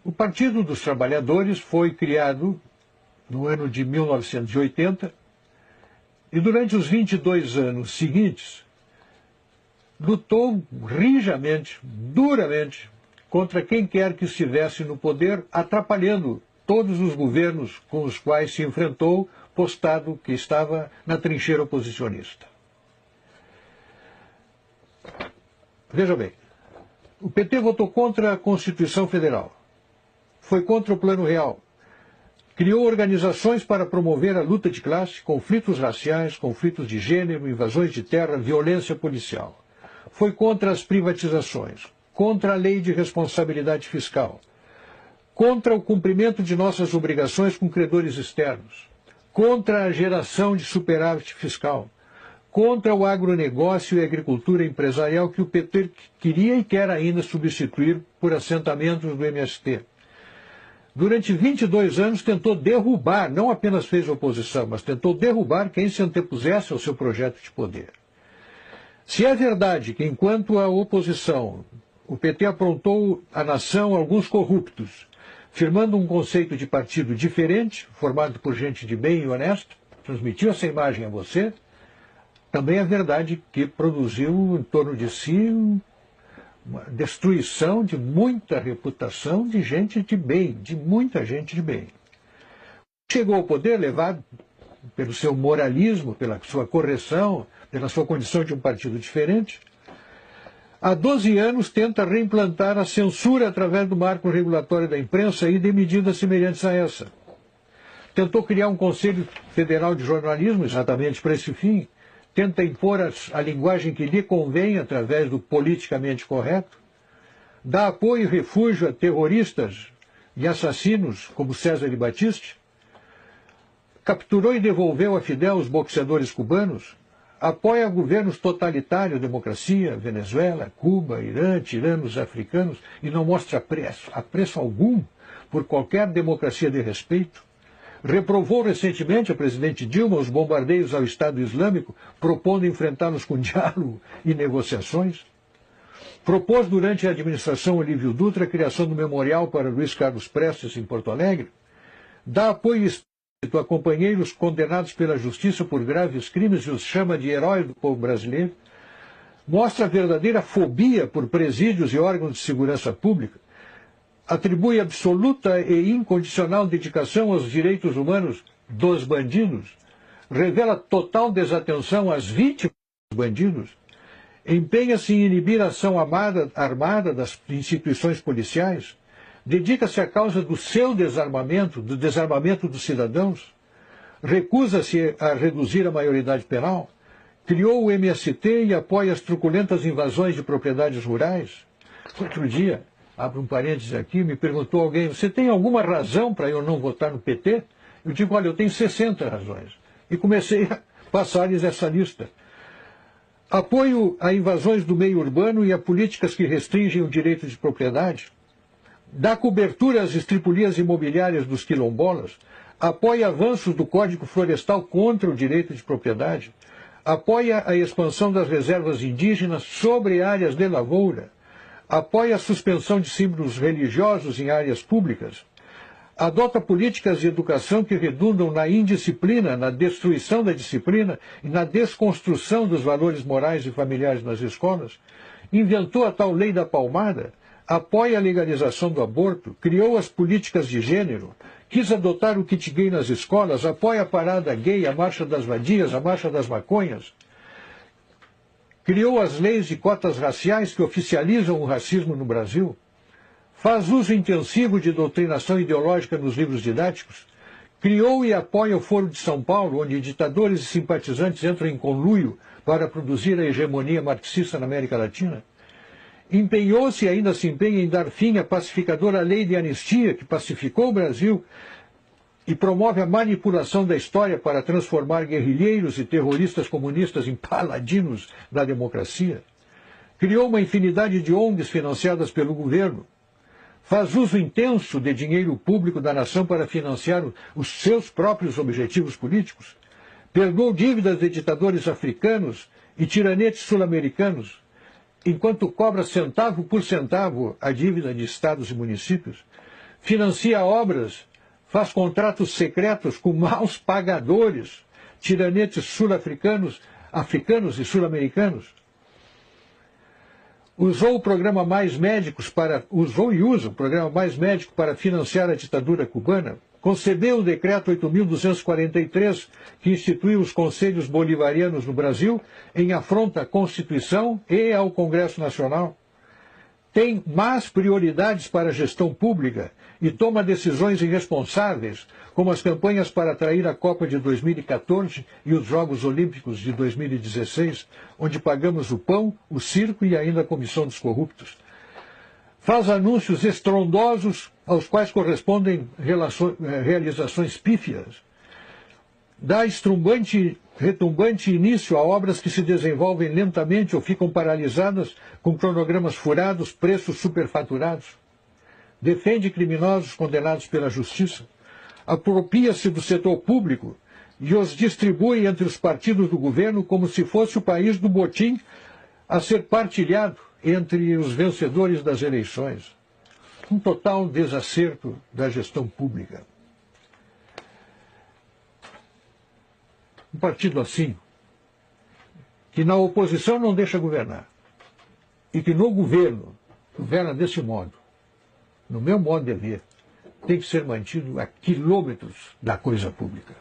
O Partido dos Trabalhadores foi criado no ano de 1980 e durante os 22 anos seguintes lutou rijamente, duramente, contra quem quer que estivesse no poder, atrapalhando todos os governos com os quais se enfrentou, postado que estava na trincheira oposicionista. Veja bem, o PT votou contra a Constituição Federal, foi contra o Plano Real, criou organizações para promover a luta de classe, conflitos raciais, conflitos de gênero, invasões de terra, violência policial. Foi contra as privatizações, contra a lei de responsabilidade fiscal, contra o cumprimento de nossas obrigações com credores externos, contra a geração de superávit fiscal, contra o agronegócio e a agricultura empresarial que o PT queria e quer ainda substituir por assentamentos do MST. Durante 22 anos tentou derrubar, não apenas fez oposição, mas tentou derrubar quem se antepusesse ao seu projeto de poder. Se é verdade que, enquanto a oposição, o PT aprontou à nação alguns corruptos, firmando um conceito de partido diferente, formado por gente de bem e honesta, transmitiu essa imagem a você, também é verdade que produziu em torno de si uma destruição de muita reputação de gente de bem, de muita gente de bem. Chegou ao poder levado pelo seu moralismo, pela sua correção, pela sua condição de um partido diferente. Há 12 anos tenta reimplantar a censura através do marco regulatório da imprensa e de medidas semelhantes a essa. Tentou criar um Conselho Federal de Jornalismo exatamente para esse fim. Tenta impor a linguagem que lhe convém através do politicamente correto, dá apoio e refúgio a terroristas e assassinos como César de Batiste, capturou e devolveu a Fidel os boxeadores cubanos, apoia governos totalitários, democracia, Venezuela, Cuba, Irã, tiranos africanos, e não mostra apreço algum por qualquer democracia de respeito. Reprovou recentemente a presidente Dilma os bombardeios ao Estado Islâmico, propondo enfrentá-los com diálogo e negociações. Propôs durante a administração Olívio Dutra a criação do memorial para Luiz Carlos Prestes em Porto Alegre. Dá apoio explícito a companheiros condenados pela justiça por graves crimes e os chama de heróis do povo brasileiro. Mostra verdadeira fobia por presídios e órgãos de segurança pública. Atribui absoluta e incondicional dedicação aos direitos humanos dos bandidos, revela total desatenção às vítimas dos bandidos, empenha-se em inibir a ação armada das instituições policiais, dedica-se à causa do seu desarmamento, do desarmamento dos cidadãos, recusa-se a reduzir a maioridade penal, criou o MST e apoia as truculentas invasões de propriedades rurais. Outro dia, abro um parênteses aqui, me perguntou alguém, você tem alguma razão para eu não votar no PT? Eu digo, olha, eu tenho 60 razões. E comecei a passar-lhes essa lista. Apoio a invasões do meio urbano e a políticas que restringem o direito de propriedade. Dá cobertura às estripulias imobiliárias dos quilombolas. Apoia avanços do Código Florestal contra o direito de propriedade. Apoia a expansão das reservas indígenas sobre áreas de lavoura. Apoia a suspensão de símbolos religiosos em áreas públicas, adota políticas de educação que redundam na indisciplina, na destruição da disciplina e na desconstrução dos valores morais e familiares nas escolas, inventou a tal lei da palmada, apoia a legalização do aborto, criou as políticas de gênero, quis adotar o kit gay nas escolas, apoia a parada gay, a marcha das vadias, a marcha das maconhas, criou as leis de cotas raciais que oficializam o racismo no Brasil, faz uso intensivo de doutrinação ideológica nos livros didáticos, criou e apoia o Foro de São Paulo, onde ditadores e simpatizantes entram em conluio para produzir a hegemonia marxista na América Latina, empenhou-se e ainda se empenha em dar fim à pacificadora lei de anistia que pacificou o Brasil e promove a manipulação da história para transformar guerrilheiros e terroristas comunistas em paladinos da democracia. Criou uma infinidade de ONGs financiadas pelo governo. Faz uso intenso de dinheiro público da nação para financiar os seus próprios objetivos políticos. Perdoou dívidas de ditadores africanos e tiranetes sul-americanos, enquanto cobra centavo por centavo a dívida de estados e municípios. financia obras, faz contratos secretos com maus pagadores, tiranetes sul-africanos, africanos e sul-americanos. Usou o programa Mais Médicos usou e usa o programa Mais Médico para financiar a ditadura cubana. Concebeu o decreto 8.243, que instituiu os conselhos bolivarianos no Brasil, em afronta à Constituição e ao Congresso Nacional. Tem más prioridades para a gestão pública e toma decisões irresponsáveis, como as campanhas para atrair a Copa de 2014 e os Jogos Olímpicos de 2016, onde pagamos o pão, o circo e ainda a comissão dos corruptos. Faz anúncios estrondosos aos quais correspondem realizações pífias. Dá retumbante início a obras que se desenvolvem lentamente ou ficam paralisadas com cronogramas furados, preços superfaturados. Defende criminosos condenados pela justiça. Apropria-se do setor público e os distribui entre os partidos do governo como se fosse o país do botim a ser partilhado entre os vencedores das eleições. Um total desacerto da gestão pública. Um partido assim, que na oposição não deixa governar, e que no governo governa desse modo, no meu modo de ver, tem que ser mantido a quilômetros da coisa pública.